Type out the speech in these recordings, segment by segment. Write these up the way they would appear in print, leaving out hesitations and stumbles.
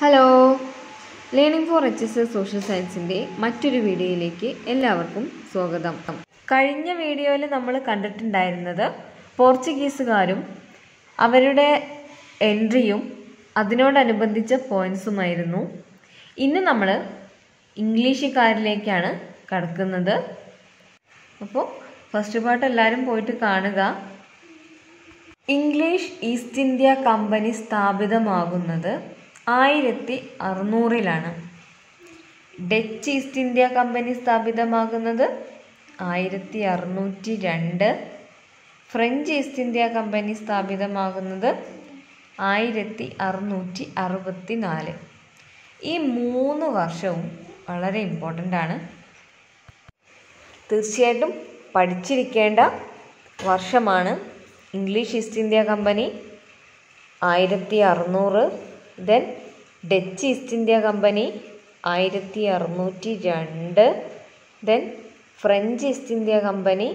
Hello, learning for HSS social സയൻസിൻ്റെ മറ്റൊരു വീഡിയോയിലേക്ക് എല്ലാവർക്കും സ്വാഗതം. കഴിഞ്ഞ വീഡിയോയിൽ നമ്മൾ കണ്ടിട്ടുണ്ടായിരുന്നത് പോർച്ചുഗീസുകാരും അവരുടെ എൻട്രിയും അതിനോടനുബന്ധിച്ച പോയിൻസുമായിരുന്നു. ഇന്ന് നമ്മൾ ഇംഗ്ലീഷുകാരിലേക്കാണ് കടക്കുന്നത്. അപ്പോൾ ഫസ്റ്റ് പാർട്ട് എല്ലാവരും പോയിട്ട് കാണുക. ഇംഗ്ലീഷ് ഈസ്റ്റ് ഇന്ത്യ കമ്പനി സ്ഥാപിതമാകുന്നത് 1600-ലാണ്. ഡച്ച് ഈസ്റ്റ് ഇന്ത്യ കമ്പനി സ്ഥാപിതമാകുന്നത് 1602. ഫ്രഞ്ച് ഈസ്റ്റ് ഇന്ത്യ കമ്പനി സ്ഥാപിതമാകുന്നത് 1664. ഈ 3 വർഷവും വളരെ ഇമ്പോർട്ടൻ്റ് ആണ്. തീർച്ചയായിട്ടും പഠിച്ചിരിക്കേണ്ട വർഷമാണ്. English East India company 1600, then Dutch East India company 1602, then French East India company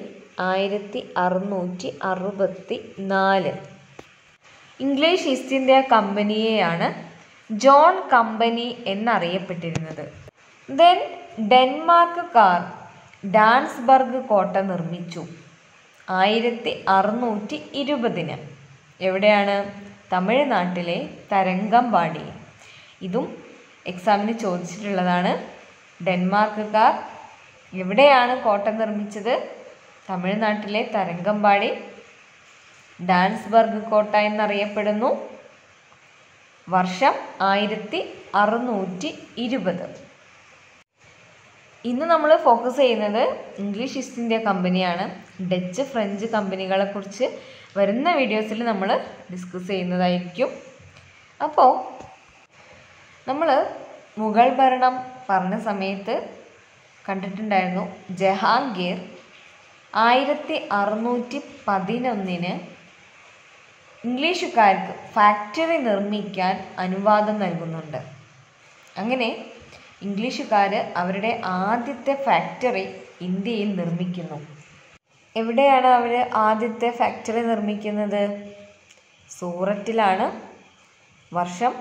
1664. English East India കമ്പനിയെയാണ് ജോൺ കമ്പനി എന്നറിയപ്പെട്ടിരുന്നത്. ദെൻ ഡെൻമാർക്കുകാർ ഡാൻസ്ബർഗ് കോട്ട നിർമ്മിച്ചു 1620. എവിടെയാണ്? തമിഴ്നാട്ടിലെ തരംഗമ്പാടി. ഇതും എക്സാമിന് ചോദിച്ചിട്ടുള്ളതാണ്. ഡെൻമാർക്കുകാർ എവിടെയാണ് കോട്ട നിർമ്മിച്ചത്? തമിഴ്നാട്ടിലെ തരംഗമ്പാടി. ഡാൻസ്ബർഗ് കോട്ട എന്നറിയപ്പെടുന്നു. വർഷം 1620. ഇന്ന് നമ്മൾ ഫോക്കസ് ചെയ്യുന്നത് ഇംഗ്ലീഷ് ഈസ്റ്റ് ഇന്ത്യ കമ്പനിയാണ്. ഡച്ച് ഫ്രഞ്ച് കമ്പനികളെ കുറിച്ച് വരുന്ന വീഡിയോസിൽ നമ്മൾ ഡിസ്കസ് ചെയ്യുന്നതായിരിക്കും. അപ്പോൾ നമ്മൾ മുഗൾ ഭരണം പറഞ്ഞ സമയത്ത് കണ്ടിട്ടുണ്ടായിരുന്നു, ജഹാംഗീർ 1611 ഇംഗ്ലീഷുകാർക്ക് ഫാക്ടറി നിർമ്മിക്കാൻ അനുവാദം നൽകുന്നുണ്ട്. അങ്ങനെ ഇംഗ്ലീഷുകാർ അവരുടെ ആദ്യത്തെ ഫാക്ടറി ഇന്ത്യയിൽ നിർമ്മിക്കുന്നു. എവിടെയാണ് അവർ ആദ്യത്തെ ഫാക്ടറി നിർമ്മിക്കുന്നത്? സൂററ്റിലാണ്. വർഷം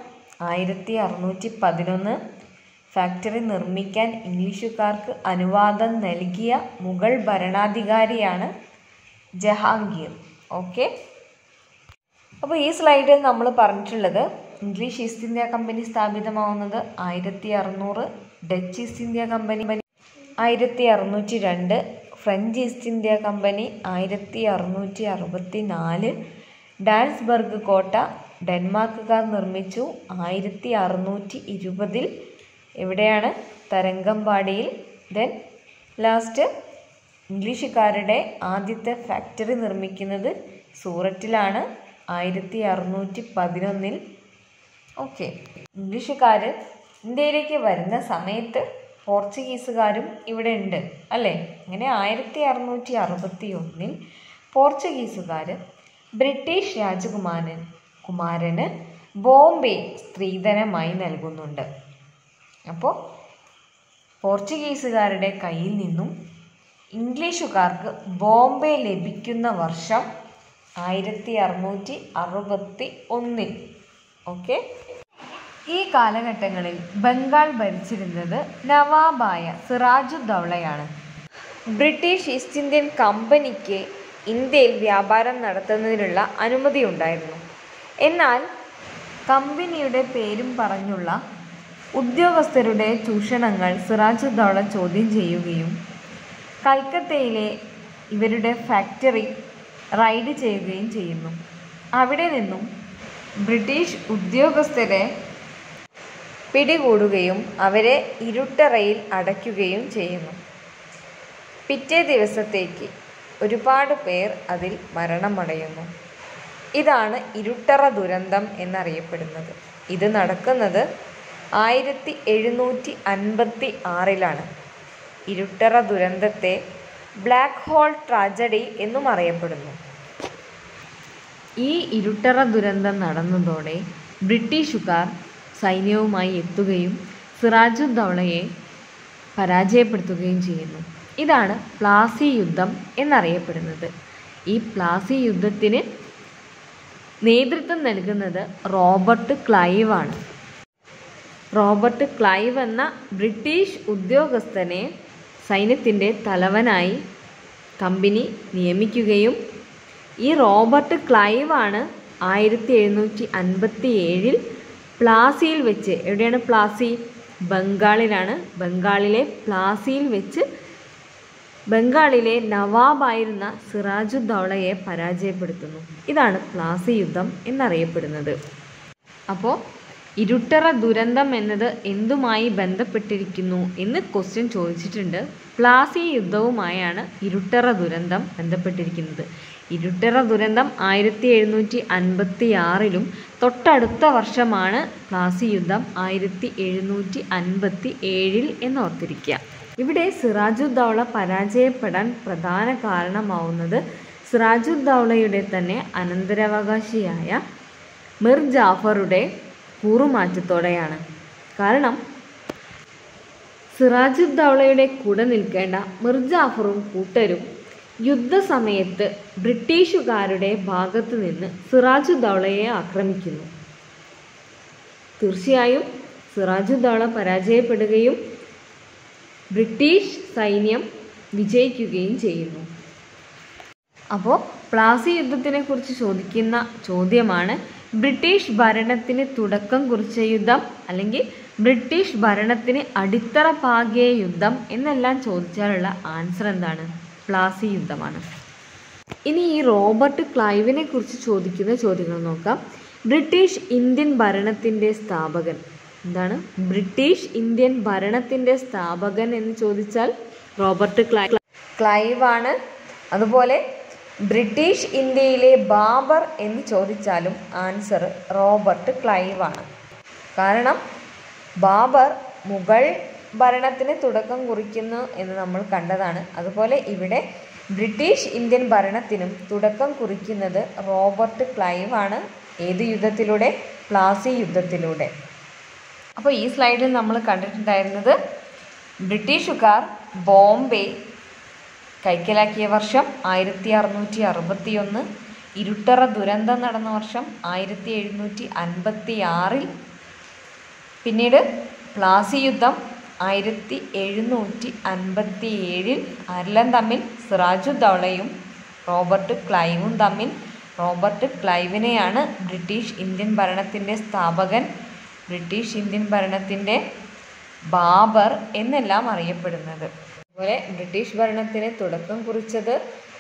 1611. ഫാക്ടറി നിർമ്മിക്കാൻ ഇംഗ്ലീഷുകാർക്ക് അനുവാദം നൽകിയ മുഗൾ ഭരണാധികാരിയാണ് ജഹാംഗീർ. ഓക്കെ, അപ്പോൾ ഈ സ്ലൈഡിൽ നമ്മൾ പറഞ്ഞിട്ടുള്ളത് ഇംഗ്ലീഷ് ഈസ്റ്റ് ഇന്ത്യ കമ്പനി സ്ഥാപിതമാവുന്നത് 1600, Dutch East India company 1602, French East India company 1664, Dansborg കോട്ട ഡെൻമാർക്കുകാർ നിർമ്മിച്ചു 1620. എവിടെയാണ്? തരംഗമ്പാടിയിൽ. ദെൻ ലാസ്റ്റ് ഇംഗ്ലീഷുകാരുടെ ആദ്യത്തെ ഫാക്ടറി നിർമ്മിക്കുന്നത് സൂററ്റിലാണ് 1611. ഓക്കെ, ഇംഗ്ലീഷുകാർ ഇന്ത്യയിലേക്ക് വരുന്ന സമയത്ത് പോർച്ചുഗീസുകാരും ഇവിടെ ഉണ്ട് അല്ലേ? അങ്ങനെ 1661 പോർച്ചുഗീസുകാർ ബ്രിട്ടീഷ് രാജകുമാരന് ബോംബെ സ്ത്രീധനമായി നൽകുന്നുണ്ട്. അപ്പോൾ പോർച്ചുഗീസുകാരുടെ കയ്യിൽ നിന്നും ഇംഗ്ലീഷുകാർക്ക് ബോംബെ ലഭിക്കുന്ന വർഷം 1661. ഓക്കെ, ഈ കാലഘട്ടങ്ങളിൽ ബംഗാൾ ഭരിച്ചിരുന്നത് നവാബായ സിറാജുദ്ദൗളയാണ്. ബ്രിട്ടീഷ് ഈസ്റ്റ് ഇന്ത്യൻ കമ്പനിക്ക് ഇന്ത്യയിൽ വ്യാപാരം നടത്തുന്നതിനുള്ള അനുമതി ഉണ്ടായിരുന്നു. എന്നാൽ കമ്പനിയുടെ പേരും പറഞ്ഞുള്ള ഉദ്യോഗസ്ഥരുടെ ചൂഷണങ്ങൾ സിറാജുദ്ദൗള ചോദ്യം ചെയ്യുകയും കൽക്കത്തയിലെ ഇവരുടെ ഫാക്ടറി റൈഡ് ചെയ്യുകയും ചെയ്യുന്നു. അവിടെ നിന്നും ബ്രിട്ടീഷ് ഉദ്യോഗസ്ഥരെ പിടികൂടുകയും അവരെ ഇരുട്ടറയിൽ അടയ്ക്കുകയും ചെയ്യുന്നു. പിറ്റേ ദിവസത്തേക്ക് ഒരുപാട് പേർ അതിൽ മരണമടയുന്നു. ഇതാണ് ഇരുട്ടറ ദുരന്തം എന്നറിയപ്പെടുന്നത്. ഇത് നടക്കുന്നത് 1756-ലാണ്. ഇരുട്ടറ ദുരന്തത്തെ ബ്ലാക്ക് ഹോൾ ട്രാജഡി എന്നും അറിയപ്പെടുന്നു. ഈ ഇരുട്ടറ ദുരന്തം നടന്നതോടെ ബ്രിട്ടീഷുകാർ സൈന്യവുമായി എത്തുകയും സിറാജുദ്ദൗളയെ പരാജയപ്പെടുത്തുകയും ചെയ്യുന്നു. ഇതാണ് പ്ലാസി യുദ്ധം എന്നറിയപ്പെടുന്നത്. ഈ പ്ലാസി യുദ്ധത്തിന് നേതൃത്വം നൽകുന്നത് റോബർട്ട് ക്ലൈവ് ആണ്. റോബർട്ട് ക്ലൈവ് എന്ന ബ്രിട്ടീഷ് ഉദ്യോഗസ്ഥനെ സൈന്യത്തിൻ്റെ തലവനായി കമ്പനി നിയമിക്കുകയും ഈ റോബർട്ട് ക്ലൈവാണ് 1757 പ്ലാസിയിൽ വെച്ച്, എവിടെയാണ് പ്ലാസി? ബംഗാളിലാണ്. ബംഗാളിലെ പ്ലാസിയിൽ വെച്ച് ബംഗാളിലെ നവാബായിരുന്ന സിറാജുദ്ദൗളയെ പരാജയപ്പെടുത്തുന്നു. ഇതാണ് പ്ലാസി യുദ്ധം എന്നറിയപ്പെടുന്നത്. അപ്പോൾ ഇരുട്ടറ ദുരന്തം എന്നത് എന്തുമായി ബന്ധപ്പെട്ടിരിക്കുന്നു എന്ന് ക്വസ്റ്റ്യൻ ചോദിച്ചിട്ടുണ്ട്. പ്ലാസി യുദ്ധവുമായാണ് ഇരുട്ടറ ദുരന്തം ബന്ധപ്പെട്ടിരിക്കുന്നത്. ഇരുട്ടറ ദുരന്തം 1756 തൊട്ടടുത്ത വർഷമാണ് പ്ലാസി യുദ്ധം 1757 എന്നോർത്തിരിക്കുക. ഇവിടെ സിറാജുദ്ദൗള പരാജയപ്പെടാൻ പ്രധാന കാരണമാവുന്നത് സിറാജുദ്ദൗളയുടെ തന്നെ അനന്തരാവകാശിയായ മിർ ജാഫറുടെ കൂറുമാറ്റത്തോടെയാണ്. കാരണം സിറാജുദ്ദൗളയുടെ കൂടെ നിൽക്കേണ്ട മിർ ജാഫറും കൂട്ടരും യുദ്ധസമയത്ത് ബ്രിട്ടീഷുകാരുടെ ഭാഗത്ത് നിന്ന് സിറാജുദ്ദൗളയെ ആക്രമിക്കുന്നു. തീർച്ചയായും സിറാജുദ്ദൗള പരാജയപ്പെടുകയും ബ്രിട്ടീഷ് സൈന്യം വിജയിക്കുകയും ചെയ്യുന്നു. അപ്പോൾ പ്ലാസി യുദ്ധത്തിനെ കുറിച്ച് ചോദിക്കുന്ന ചോദ്യമാണ് ബ്രിട്ടീഷ് ഭരണത്തിന് തുടക്കം കുറിച്ച യുദ്ധം അല്ലെങ്കിൽ ബ്രിട്ടീഷ് ഭരണത്തിന് അടിത്തറ പാകിയ യുദ്ധം എന്നെല്ലാം ചോദിച്ചാലുള്ള ആൻസർ എന്താണ്? പ്ലാസി യുദ്ധമാണ്. ഇനി ഈ റോബർട്ട് ക്ലൈവിനെ കുറിച്ച് ചോദിക്കുന്ന ചോദ്യങ്ങൾ നോക്കാം. ബ്രിട്ടീഷ് ഇന്ത്യൻ ഭരണത്തിൻ്റെ സ്ഥാപകൻ എന്താണ്? ബ്രിട്ടീഷ് ഇന്ത്യൻ ഭരണത്തിൻ്റെ സ്ഥാപകൻ എന്ന് ചോദിച്ചാൽ റോബർട്ട് ക്ലൈവാണ്. അതുപോലെ ബ്രിട്ടീഷ് ഇന്ത്യയിലെ ബാബർ എന്ന് ചോദിച്ചാലും ആൻസർ റോബർട്ട് ക്ലൈവാണ്. കാരണം ബാബർ മുഗൾ ഭരണത്തിന് തുടക്കം കുറിക്കുന്നു എന്ന് നമ്മൾ കണ്ടതാണ്. അതുപോലെ ഇവിടെ ബ്രിട്ടീഷ് ഇന്ത്യൻ ഭരണത്തിനും തുടക്കം കുറിക്കുന്നത് റോബർട്ട് ക്ലൈവാണ്. ഏത് യുദ്ധത്തിലൂടെ? പ്ലാസി യുദ്ധത്തിലൂടെ. അപ്പോൾ ഈ സ്ലൈഡിൽ നമ്മൾ കണ്ടിട്ടുണ്ടായിരുന്നത് ബ്രിട്ടീഷുകാർ ബോംബെ കൈക്കലാക്കിയ വർഷം 1661, ഇരുട്ടറ ദുരന്തം നടന്ന വർഷം 1756, പിന്നീട് പ്ലാസി യുദ്ധം 1757 ആരെല്ലാം തമ്മിൽ? സിറാജുദ്ദൗളയും റോബർട്ട് ക്ലൈവും തമ്മിൽ. റോബർട്ട് ക്ലൈവിനെയാണ് ബ്രിട്ടീഷ് ഇന്ത്യൻ ഭരണത്തിൻ്റെ സ്ഥാപകൻ, ബ്രിട്ടീഷ് ഇന്ത്യൻ ഭരണത്തിൻ്റെ ബാബർ എന്നെല്ലാം അറിയപ്പെടുന്നത്. അതുപോലെ ബ്രിട്ടീഷ് ഭരണത്തിന് തുടക്കം കുറിച്ചത്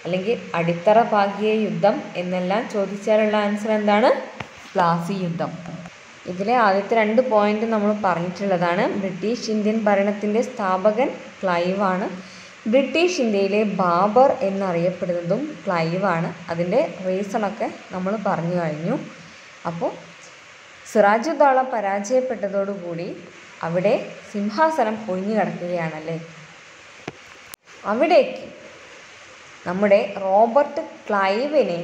അല്ലെങ്കിൽ അടിത്തറ പാകിയ യുദ്ധം എന്നെല്ലാം ചോദിച്ചാലുള്ള ആൻസർ എന്താണ്? പ്ലാസി യുദ്ധം. ഇതിലെ ആദ്യത്തെ 2 പോയിന്റ് നമ്മൾ പറഞ്ഞിട്ടുള്ളതാണ്. ബ്രിട്ടീഷ് ഇന്ത്യൻ ഭരണത്തിൻ്റെ സ്ഥാപകൻ ക്ലൈവാണ്. ബ്രിട്ടീഷ് ഇന്ത്യയിലെ ബാബർ എന്നറിയപ്പെടുന്നതും ക്ലൈവാണ്. അതിൻ്റെ റീസണൊക്കെ നമ്മൾ പറഞ്ഞു കഴിഞ്ഞു. അപ്പോൾ സിറാജുദ്ദൗള പരാജയപ്പെട്ടതോടുകൂടി അവിടെ സിംഹാസനം ഒഴിഞ്ഞു കിടക്കുകയാണല്ലേ. അവിടേക്ക് നമ്മുടെ റോബർട്ട് ക്ലൈവിനെ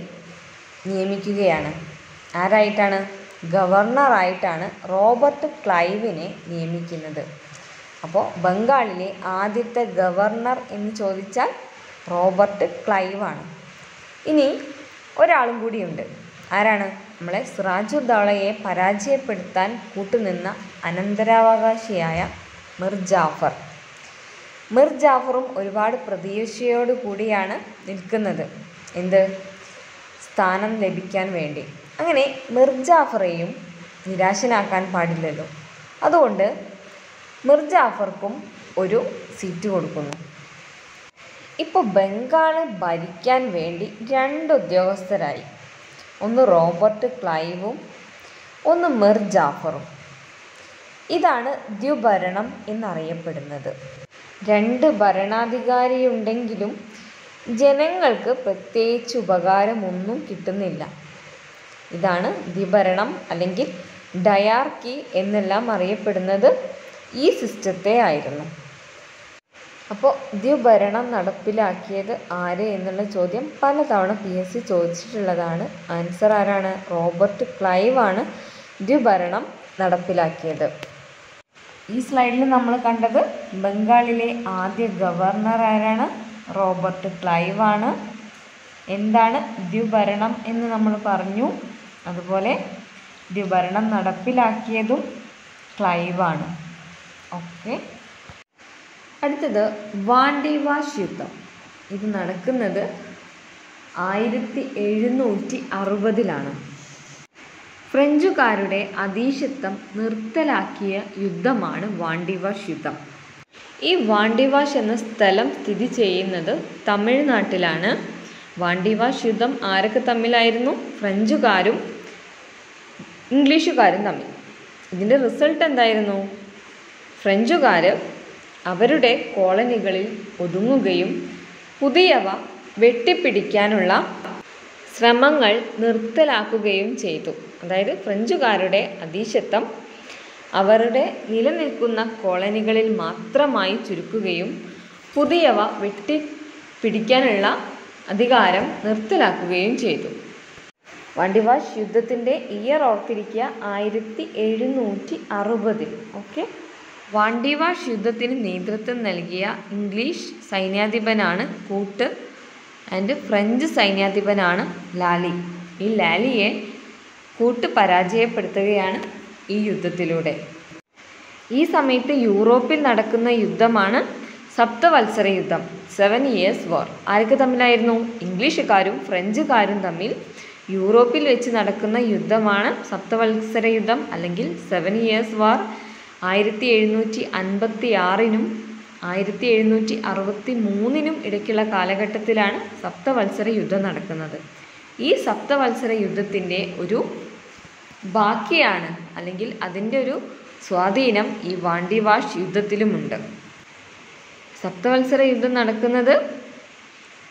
നിയമിക്കുകയാണ്. ആരായിട്ടാണ്? ഗവർണറായിട്ടാണ് റോബർട്ട് ക്ലൈവിനെ നിയമിക്കുന്നത്. അപ്പോൾ ബംഗാളിലെ ആദ്യത്തെ ഗവർണർ എന്ന് ചോദിച്ചാൽ റോബർട്ട് ക്ലൈവാണ്. ഇനി ഒരാളും കൂടിയുണ്ട്. ആരാണ്? നമ്മളെ സിറാജുദ്ദൗളയെ പരാജയപ്പെടുത്താൻ കൂട്ടുനിന്ന അനന്തരാവകാശിയായ മിർ ജാഫർ. മിർ ജാഫറും ഒരുപാട് പ്രതീക്ഷയോടു കൂടിയാണ് നിൽക്കുന്നത്. എന്ത്? സ്ഥാനം ലഭിക്കാൻ വേണ്ടി. അങ്ങനെ മിർ ജാഫറെയും നിരാശനാക്കാൻ പാടില്ലല്ലോ. അതുകൊണ്ട് മിർ ജാഫർക്കും ഒരു സീറ്റ് കൊടുക്കുന്നു. ഇപ്പോൾ ബംഗാള് ഭരിക്കാൻ വേണ്ടി 2 ഉദ്യോഗസ്ഥരായി. ഒന്ന് റോബർട്ട് ക്ലൈവും ഒന്ന് മിർ ജാഫറും. ഇതാണ് ദ്വിഭരണം എന്നറിയപ്പെടുന്നത്. 2 ഭരണാധികാരിയുണ്ടെങ്കിലും ജനങ്ങൾക്ക് പ്രത്യേകിച്ച് ഉപകാരമൊന്നും കിട്ടുന്നില്ല. ഇതാണ് ദ്വിഭരണം അല്ലെങ്കിൽ ഡയാർക്കി എന്നെല്ലാം അറിയപ്പെടുന്നത് ഈ സിസ്റ്റത്തെ ആയിരുന്നു. അപ്പോൾ ദ്വിഭരണം നടപ്പിലാക്കിയത് ആര് എന്നുള്ള ചോദ്യം പലതവണ PSC ചോദിച്ചിട്ടുള്ളതാണ്. ആൻസർ ആരാണ്? റോബർട്ട് ക്ലൈവാണ് ദ്വിഭരണം നടപ്പിലാക്കിയത്. ഈ സ്ലൈഡിൽ നമ്മൾ കണ്ടത് ബംഗാളിലെ ആദ്യ ഗവർണർ ആരാണ്? റോബർട്ട് ക്ലൈവാണ്. എന്താണ് ദ്വിഭരണം എന്ന് നമ്മൾ പറഞ്ഞു. അതുപോലെ ദ്വിഭരണം നടപ്പിലാക്കിയതും ക്ലൈവാണ്. ഓക്കെ. അടുത്തത് വാണ്ടി വാഷ് യുദ്ധം. ഇത് നടക്കുന്നത് 1760 ഫ്രഞ്ചുകാരുടെ അധീശത്വം നിർത്തലാക്കിയ യുദ്ധമാണ് വാണ്ടിവാഷ് യുദ്ധം. ഈ വാണ്ടിവാഷ് എന്ന സ്ഥലം സ്ഥിതി ചെയ്യുന്നത് തമിഴ്നാട്ടിലാണ്. വാണ്ടിവാഷ് യുദ്ധം ആരൊക്കെ തമ്മിലായിരുന്നു? ഫ്രഞ്ചുകാരും ഇംഗ്ലീഷുകാരും തമ്മിൽ. ഇതിൻ്റെ റിസൾട്ട് എന്തായിരുന്നു? ഫ്രഞ്ചുകാർ അവരുടെ കോളനികളിൽ ഒതുങ്ങുകയും പുതിയവ വെട്ടിപ്പിടിക്കാനുള്ള ശ്രമങ്ങൾ നിർത്തലാക്കുകയും ചെയ്തു. അതായത് ഫ്രഞ്ചുകാരുടെ അധീശത്വം അവരുടെ നിലനിൽക്കുന്ന കോളനികളിൽ മാത്രമായി ചുരുക്കുകയും പുതിയവ വെട്ടിപ്പിടിക്കാനുള്ള അധികാരം നിർത്തലാക്കുകയും ചെയ്തു. വാണ്ടിവാഷ് യുദ്ധത്തിൻ്റെ ഇയർ ഓർത്തിരിക്കുക, 1760. ഓക്കെ. വാണ്ടിവാഷ് യുദ്ധത്തിന് നേതൃത്വം നൽകിയ ഇംഗ്ലീഷ് സൈന്യാധിപനാണ് കൂട്ട് ആൻഡ് ഫ്രഞ്ച് സൈന്യാധിപനാണ് ലാലി. ഈ ലാലിയെ കൂട്ട് പരാജയപ്പെടുത്തുകയാണ് ഈ യുദ്ധത്തിലൂടെ. ഈ സമയത്ത് യൂറോപ്പിൽ നടക്കുന്ന യുദ്ധമാണ് സപ്തവത്സര യുദ്ധം, 7 years war. ആരൊക്കെ തമ്മിലായിരുന്നു? ഇംഗ്ലീഷുകാരും ഫ്രഞ്ചുകാരും തമ്മിൽ യൂറോപ്പിൽ വെച്ച് നടക്കുന്ന യുദ്ധമാണ് സപ്തവത്സര യുദ്ധം അല്ലെങ്കിൽ 7 years war. 1756 1763 ഇടയ്ക്കുള്ള കാലഘട്ടത്തിലാണ് സപ്തവത്സര യുദ്ധം നടക്കുന്നത്. ഈ സപ്തവത്സര യുദ്ധത്തിൻ്റെ ഒരു ബാക്കിയാണ് അല്ലെങ്കിൽ അതിൻ്റെ ഒരു സ്വാധീനം ഈ വാണ്ടിവാഷ് യുദ്ധത്തിലുമുണ്ട്. സപ്തവത്സര യുദ്ധം നടക്കുന്നത്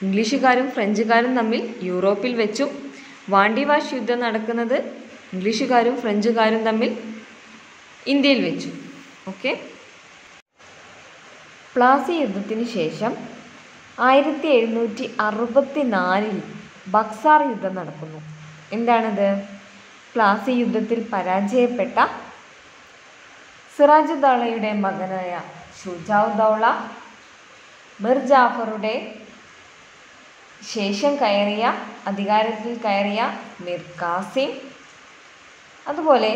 ഇംഗ്ലീഷുകാരും ഫ്രഞ്ചുകാരും തമ്മിൽ യൂറോപ്പിൽ വെച്ചും, വാണ്ടിവാഷ് യുദ്ധം നടക്കുന്നത് ഇംഗ്ലീഷുകാരും ഫ്രഞ്ചുകാരും തമ്മിൽ ഇന്ത്യയിൽ വെച്ചു. ഓക്കെ. പ്ലാസി യുദ്ധത്തിന് ശേഷം 1764 ബക്സാർ യുദ്ധം നടക്കുന്നു. എന്താണത്? പ്ലാസി യുദ്ധത്തിൽ പരാജയപ്പെട്ട സിറാജുദ്ദൗളയുടെ മകനായ ഷുജാഉദ്ദൗള, മിർ ജാഫറുടെ ശേഷം അധികാരത്തിൽ കയറിയ മിർ കാസിം, അതുപോലെ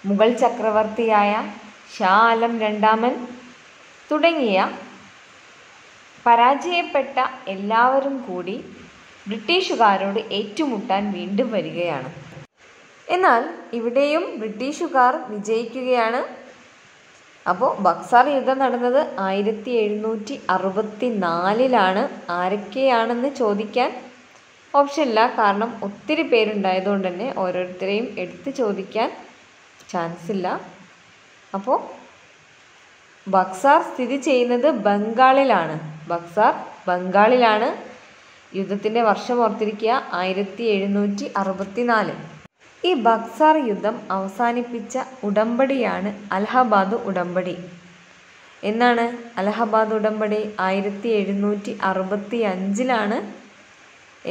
മുഗൾ ചക്രവർത്തിയായ ഷാ ആലം രണ്ടാമൻ തുടങ്ങിയ പരാജയപ്പെട്ട എല്ലാവരും കൂടി ബ്രിട്ടീഷുകാരോട് ഏറ്റുമുട്ടാൻ വീണ്ടും വരികയാണ്. എന്നാൽ ഇവിടെയും ബ്രിട്ടീഷുകാർ വിജയിക്കുകയാണ്. അപ്പോൾ ബക്സാർ യുദ്ധം നടന്നത് 1764 ആരൊക്കെയാണെന്ന് ചോദിക്കാൻ ഓപ്ഷനില്ല, കാരണം ഒത്തിരി പേരുണ്ടായതുകൊണ്ട് തന്നെ ഓരോരുത്തരെയും എടുത്ത് ചോദിക്കാൻ ചാൻസ് ഇല്ല. അപ്പോൾ ബക്സാർ സ്ഥിതി ചെയ്യുന്നത് ബംഗാളിലാണ്. യുദ്ധത്തിൻ്റെ വർഷം ഓർത്തിരിക്കുക, 1764. ഈ ബക്സാർ യുദ്ധം അവസാനിപ്പിച്ച ഉടമ്പടിയാണ് അലഹബാദ് ഉടമ്പടി. എന്നാണ് അലഹബാദ് ഉടമ്പടി? 1765.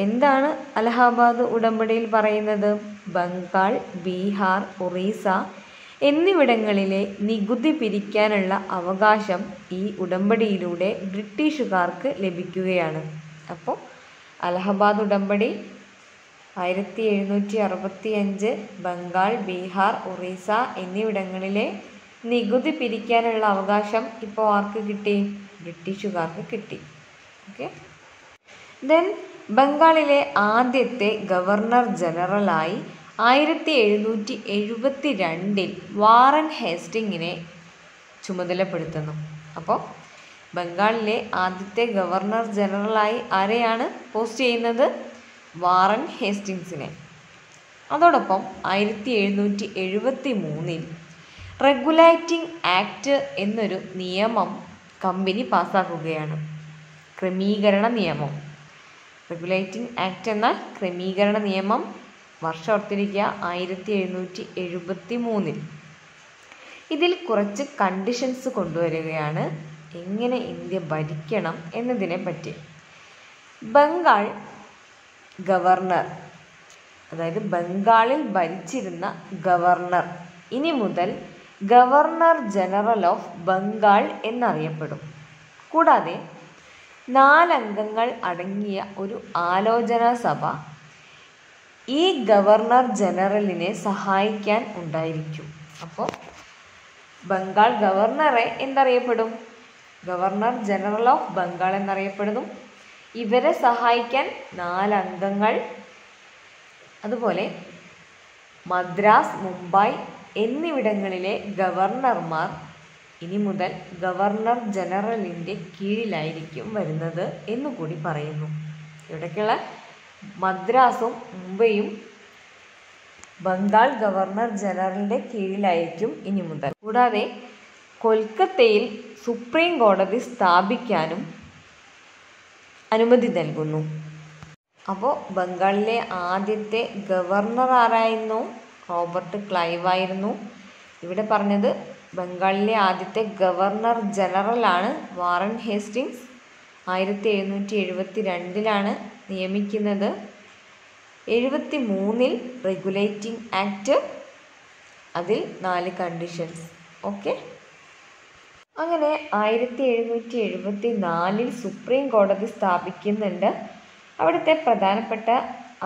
എന്താണ് അലഹബാദ് ഉടമ്പടിയിൽ പറയുന്നത്? ബംഗാൾ, ബീഹാർ, ഒറീസ എന്നിവിടങ്ങളിലെ നികുതി പിരിക്കാനുള്ള അവകാശം ഈ ഉടമ്പടിയിലൂടെ ബ്രിട്ടീഷുകാർക്ക് ലഭിക്കുകയാണ്. അപ്പോൾ അലഹബാദ് ഉടമ്പടി 1765 ബംഗാൾ, ബീഹാർ, ഒറീസ എന്നിവിടങ്ങളിലെ നികുതി പിരിക്കാനുള്ള അവകാശം ഇപ്പോൾ ആർക്ക് കിട്ടി? ബ്രിട്ടീഷുകാർക്ക് കിട്ടി. ഓക്കെ. ദെൻ ബംഗാളിലെ ആദ്യത്തെ ഗവർണർ ജനറലായി 1772 വാറൻ ഹേസ്റ്റിങ്ങിനെ ചുമതലപ്പെടുത്തുന്നു. അപ്പോൾ ബംഗാളിലെ ആദ്യത്തെ ഗവർണർ ജനറലായി ആരെയാണ് പോസ്റ്റ് ചെയ്യുന്നത്? വാറൻ ഹേസ്റ്റിങ്സിനെ. അതോടൊപ്പം 1773 റെഗുലേറ്റിംഗ് ആക്ട് എന്നൊരു നിയമം കമ്പനി പാസ്സാക്കുകയാണ്. ക്രമീകരണ നിയമം. റെഗുലേറ്റിംഗ് ആക്ട് എന്ന ക്രമീകരണ നിയമം വർഷം ഓർത്തിരിക്കുക, 1773. ഇതിൽ കുറച്ച് കണ്ടീഷൻസ് കൊണ്ടുവരികയാണ് എങ്ങനെ ഇന്ത്യ ഭരിക്കണം എന്നതിനെ പറ്റി. ബംഗാൾ ഗവർണർ, അതായത് ബംഗാളിൽ ഭരിച്ചിരുന്ന ഗവർണർ ഇനി മുതൽ ഗവർണർ ജനറൽ ഓഫ് ബംഗാൾ എന്നറിയപ്പെടും. കൂടാതെ 4 അംഗങ്ങൾ അടങ്ങിയ ഒരു ആലോചനാ സഭ ഈ ഗവർണർ ജനറലിനെ സഹായിക്കാൻ ഉണ്ടായിരിക്കും. അപ്പോൾ ബംഗാൾ ഗവർണറെ എന്തറിയപ്പെടും? ഗവർണർ ജനറൽ ഓഫ് ബംഗാൾ എന്നറിയപ്പെടുന്നു. ഇവരെ സഹായിക്കാൻ 4 അംഗങ്ങൾ. അതുപോലെ മദ്രാസ്, മുംബൈ എന്നിവിടങ്ങളിലെ ഗവർണർമാർ ഇനി മുതൽ ഗവർണർ ജനറലിൻ്റെ കീഴിലായിരിക്കും വരുന്നത് എന്നുകൂടി പറയുന്നു. ഇവിടേക്കുള്ള മദ്രാസും മുംബൈയും ബംഗാൾ ഗവർണർ ജനറലിൻ്റെ കീഴിലായിരിക്കും ഇനി മുതൽ. കൂടാതെ കൊൽക്കത്തയിൽ സുപ്രീം കോടതി സ്ഥാപിക്കാനും അനുമതി നൽകുന്നു. അപ്പോൾ ബംഗാളിലെ ആദ്യത്തെ ഗവർണർ ആരായിരുന്നു? റോബർട്ട് ക്ലൈവ് ആയിരുന്നു. ഇവിടെ പറഞ്ഞത് ബംഗാളിലെ ആദ്യത്തെ ഗവർണർ ജനറലാണ് വാറൻ ഹേസ്റ്റിങ്സ്. 1772 നിയമിക്കുന്നത്. 73 റെഗുലേറ്റിംഗ് ആക്ട്, അതിൽ 4 കണ്ടീഷൻസ്. ഓക്കെ, അങ്ങനെ 1774 സുപ്രീം കോടതി സ്ഥാപിക്കുന്നുണ്ട്. അവിടുത്തെ പ്രധാനപ്പെട്ട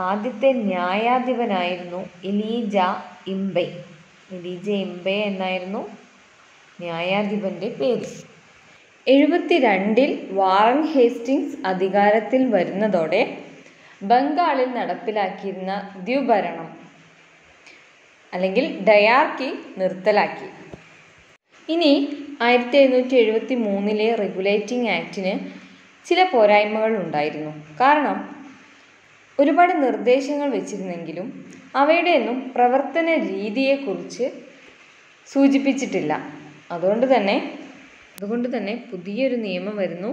ആദ്യത്തെ ന്യായാധിപനായിരുന്നു എലീജ ഇംബെ. എലീജ ഇംബെ എന്നായിരുന്നു ന്യായാധിപൻ്റെ പേര്. 72 വാറൻ ഹേസ്റ്റിങ്സ് അധികാരത്തിൽ വരുന്നതോടെ ബംഗാളിൽ നടപ്പിലാക്കിയിരുന്ന ദ്വിഭരണം അല്ലെങ്കിൽ ഡയാർക്കി നിർത്തലാക്കി. ഇനി 1773 റെഗുലേറ്റിംഗ് ആക്ടിന് ചില പോരായ്മകൾ ഉണ്ടായിരുന്നു. കാരണം ഒരുപാട് നിർദ്ദേശങ്ങൾ വെച്ചിരുന്നെങ്കിലും അവയുടെ ഒന്നും പ്രവർത്തന രീതിയെക്കുറിച്ച് സൂചിപ്പിച്ചിട്ടില്ല. അതുകൊണ്ട് തന്നെ പുതിയൊരു നിയമം വരുന്നു.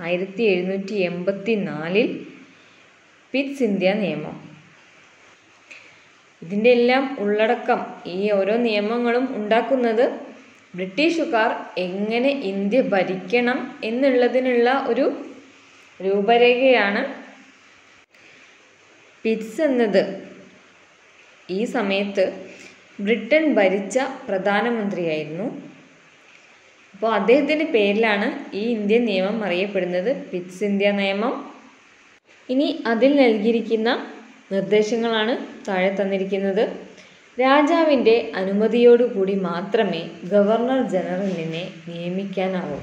1784 പിറ്റ്സ് ഇന്ത്യ നിയമം. ഇതിൻ്റെ എല്ലാം ഉള്ളടക്കം, ഈ ഓരോ നിയമങ്ങളും ഉണ്ടാക്കുന്നത് ബ്രിട്ടീഷുകാർ എങ്ങനെ ഇന്ത്യ ഭരിക്കണം എന്നുള്ളതിനുള്ള ഒരു രൂപരേഖയാണ്. പിറ്റ്സ് എന്നത് ഈ സമയത്ത് ബ്രിട്ടൻ ഭരിച്ച പ്രധാനമന്ത്രിയായിരുന്നു. അപ്പോൾ അദ്ദേഹത്തിൻ്റെ പേരിലാണ് ഈ ഇന്ത്യൻ നിയമം അറിയപ്പെടുന്നത്, പിറ്റ്സ് ഇന്ത്യ നിയമം. ഇനി അതിൽ നൽകിയിരിക്കുന്ന നിർദ്ദേശങ്ങളാണ് താഴെ തന്നിരിക്കുന്നത്. രാജാവിൻ്റെ അനുമതിയോടുകൂടി മാത്രമേ ഗവർണർ ജനറലിനെ നിയമിക്കാനാവൂ.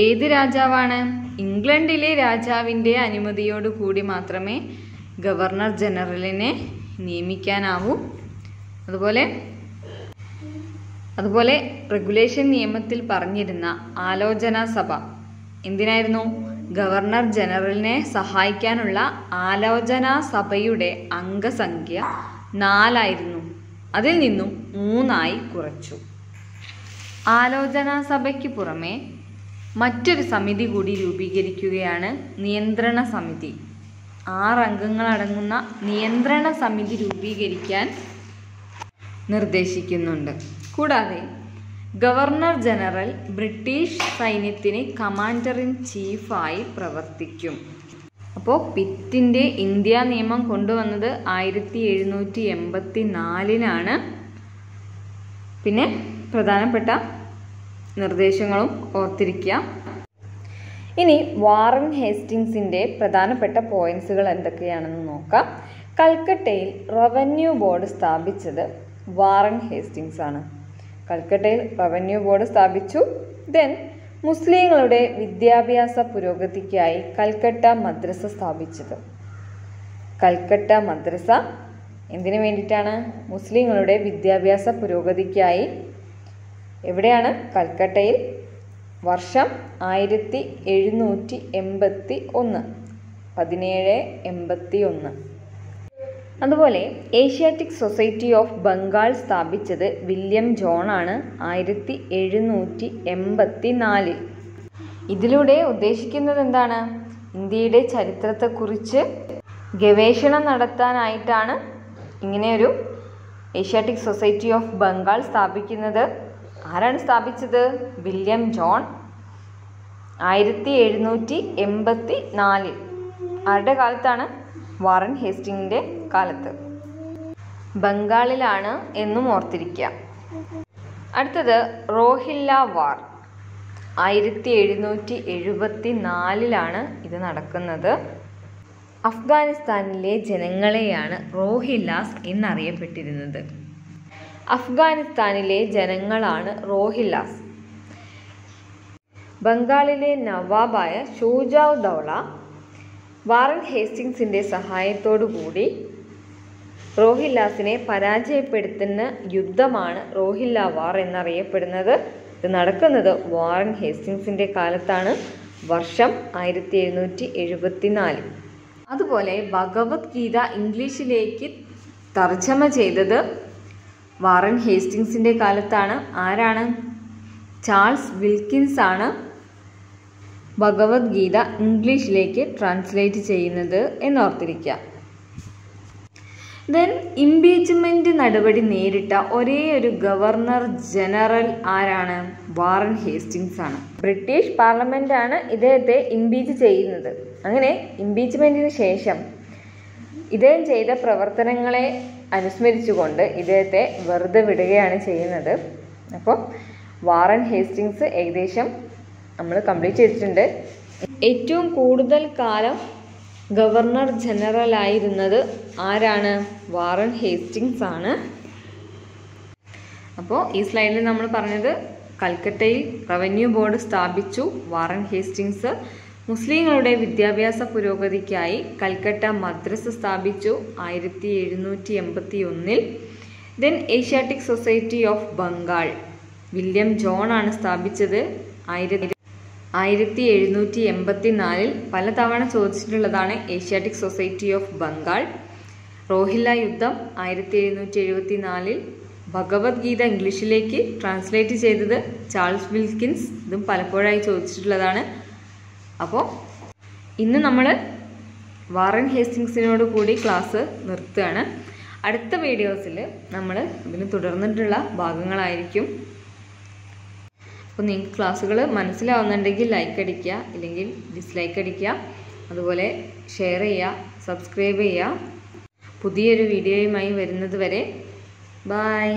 ഏത് രാജാവാണ്? ഇംഗ്ലണ്ടിലെ രാജാവിൻ്റെ അനുമതിയോടുകൂടി മാത്രമേ ഗവർണർ ജനറലിനെ നിയമിക്കാനാവൂ. അതുപോലെ റെഗുലേഷൻ നിയമത്തിൽ പറഞ്ഞിരുന്ന ആലോചനാ സഭ എന്തിനായിരുന്നു? ഗവർണർ ജനറലിനെ സഹായിക്കാനുള്ള ആലോചനാ സഭയുടെ അംഗസംഖ്യ 4 അതിൽ നിന്നും 3 കുറച്ചു. ആലോചനാ സഭയ്ക്ക് പുറമെ മറ്റൊരു സമിതി കൂടി രൂപീകരിക്കുകയാണ് നിയന്ത്രണ സമിതി. 6 അംഗങ്ങളടങ്ങുന്ന നിയന്ത്രണ സമിതി രൂപീകരിക്കാൻ നിർദ്ദേശിക്കുന്നുണ്ട്. കൂടാതെ ഗവർണർ ജനറൽ ബ്രിട്ടീഷ് സൈന്യത്തിന് കമാൻഡർ ഇൻ ചീഫായി പ്രവർത്തിക്കും. അപ്പോൾ പിറ്റിൻ്റെ ഇന്ത്യ നിയമം കൊണ്ടുവന്നത് 1784 പിന്നെ പ്രധാനപ്പെട്ട നിർദ്ദേശങ്ങളും ഓർത്തിരിക്കുക. ഇനി വാറൻ ഹേസ്റ്റിങ്സിൻ്റെ പ്രധാനപ്പെട്ട പോയിന്റ്സുകൾ എന്തൊക്കെയാണെന്ന് നോക്കാം. കൽക്കട്ടയിൽ റവന്യൂ ബോർഡ് സ്ഥാപിച്ചത് വാറൻ ഹേസ്റ്റിങ്സ് ആണ്. കൽക്കട്ടയിൽ റവന്യൂ ബോർഡ് സ്ഥാപിച്ചു. ദെൻ മുസ്ലിങ്ങളുടെ വിദ്യാഭ്യാസ പുരോഗതിക്കായി കൽക്കട്ട മദ്രസ സ്ഥാപിച്ചത്. കൽക്കട്ട മദ്രസ എന്തിനു വേണ്ടിയിട്ടാണ്? മുസ്ലിങ്ങളുടെ വിദ്യാഭ്യാസ പുരോഗതിക്കായി. എവിടെയാണ്? കൽക്കട്ടയിൽ. വർഷം 1781 1781. അതുപോലെ ഏഷ്യാറ്റിക് സൊസൈറ്റി ഓഫ് ബംഗാൾ സ്ഥാപിച്ചത് വില്യം ജോൺ ആണ് 1784. ഇതിലൂടെ ഉദ്ദേശിക്കുന്നത് എന്താണ്? ഇന്ത്യയുടെ ചരിത്രത്തെക്കുറിച്ച് ഗവേഷണം നടത്താനായിട്ടാണ് ഇങ്ങനെയൊരു ഏഷ്യാറ്റിക് സൊസൈറ്റി ഓഫ് ബംഗാൾ സ്ഥാപിക്കുന്നത്. ആരാണ് സ്ഥാപിച്ചത്? William John. 1784. ആരുടെ കാലത്താണ്? വാറൻ ഹേസ്റ്റിങ്ങിൻ്റെ കാലത്ത്. ബംഗാളിലാണ് എന്നും ഓർത്തിരിക്കുക. അടുത്തത് റോഹില്ല വാർ. 1774 ഇത് നടക്കുന്നത്. അഫ്ഗാനിസ്ഥാനിലെ ജനങ്ങളെയാണ് റോഹില്ലാസ് എന്നറിയപ്പെട്ടിരുന്നത്. അഫ്ഗാനിസ്ഥാനിലെ ജനങ്ങളാണ് റോഹില്ലാസ്. ബംഗാളിലെ നവാബായ ഷുജാ ദൗള വാറൻ ഹേസ്റ്റിങ്സിൻ്റെ സഹായത്തോടുകൂടി റോഹില്ലാസിനെ പരാജയപ്പെടുത്തുന്ന യുദ്ധമാണ് റോഹില്ല വാർ എന്നറിയപ്പെടുന്നത്. ഇത് നടക്കുന്നത് വാറൻ ഹേസ്റ്റിങ്സിൻ്റെ കാലത്താണ്. വർഷം 1774. അതുപോലെ ഭഗവത്ഗീത ഇംഗ്ലീഷിലേക്ക് തർജ്ജമ ചെയ്തത് വാറൻ ഹേസ്റ്റിങ്സിൻ്റെ കാലത്താണ്. ആരാണ്? ചാൾസ് വിൽക്കിൻസ് ആണ് ഭഗവത്ഗീത ഇംഗ്ലീഷിലേക്ക് ട്രാൻസ്ലേറ്റ് ചെയ്യുന്നത് എന്നോർത്തിരിക്കുക. ദെൻ ഇംപീച്ച്മെൻറ്റ് നടപടി നേരിട്ട ഒരേ ഒരു ഗവർണർ ജനറൽ ആരാണ്? വാറൻ ഹേസ്റ്റിങ്സ് ആണ്. ബ്രിട്ടീഷ് പാർലമെൻറ്റാണ് ഇദ്ദേഹത്തെ ഇംപീച്ച് ചെയ്യുന്നത്. അങ്ങനെ ഇംപീച്ച്മെൻറ്റിന് ശേഷം ഇദ്ദേഹം ചെയ്ത പ്രവർത്തനങ്ങളെ അനുസ്മരിച്ചുകൊണ്ട് ഇദ്ദേഹത്തെ വെറുതെ വിടുകയാണ് ചെയ്യുന്നത്. അപ്പോൾ വാറൻ ഹേസ്റ്റിങ്സ് ഏകദേശം നമ്മൾ കംപ്ലീറ്റ് ചെയ്തിട്ടുണ്ട്. ഏറ്റവും കൂടുതൽ കാലം ഗവർണർ ജനറൽ ആയിരുന്നത് ആരാണ്? വാറൻ ഹേസ്റ്റിങ്സ് ആണ്. അപ്പോൾ ഈ സ്ലൈഡിൽ നമ്മൾ പറഞ്ഞത് കൽക്കട്ടയിൽ റവന്യൂ ബോർഡ് സ്ഥാപിച്ചു വാറൻ ഹേസ്റ്റിങ്സ്. മുസ്ലിങ്ങളുടെ വിദ്യാഭ്യാസ പുരോഗതിക്കായി കൽക്കട്ട മദ്രസ സ്ഥാപിച്ചു 1781. Then Asiatic society of Bengal William John ആണ് സ്ഥാപിച്ചത് 1784. പലതവണ ചോദിച്ചിട്ടുള്ളതാണ് Asiatic society of Bengal. Rohilla യുദ്ധം 1774. ഭഗവത്ഗീത ഇംഗ്ലീഷിലേക്ക് ട്രാൻസ്ലേറ്റ് ചെയ്തത് ചാൾസ് വിൽക്കിൻസ്. ഇതും പലപ്പോഴായി ചോദിച്ചിട്ടുള്ളതാണ്. അപ്പോൾ ഇന്ന് നമ്മൾ വാറൻ ഹേസ്റ്റിങ്സിനോട് കൂടി ക്ലാസ് നിർത്തുകയാണ്. അടുത്ത വീഡിയോസിൽ നമ്മൾ ഇതിന് തുടർന്നിട്ടുള്ള ഭാഗങ്ങളായിരിക്കും. അപ്പോൾ നിങ്ങൾക്ക് ക്ലാസ്സുകൾ മനസ്സിലാവുന്നുണ്ടെങ്കിൽ ലൈക്ക് അടിക്കുക, ഇല്ലെങ്കിൽ ഡിസ്ലൈക്ക് അടിക്കുക. അതുപോലെ ഷെയർ ചെയ്യുക, സബ്സ്ക്രൈബ് ചെയ്യുക. പുതിയൊരു വീഡിയോയുമായി വരുന്നത് വരെ ബൈ.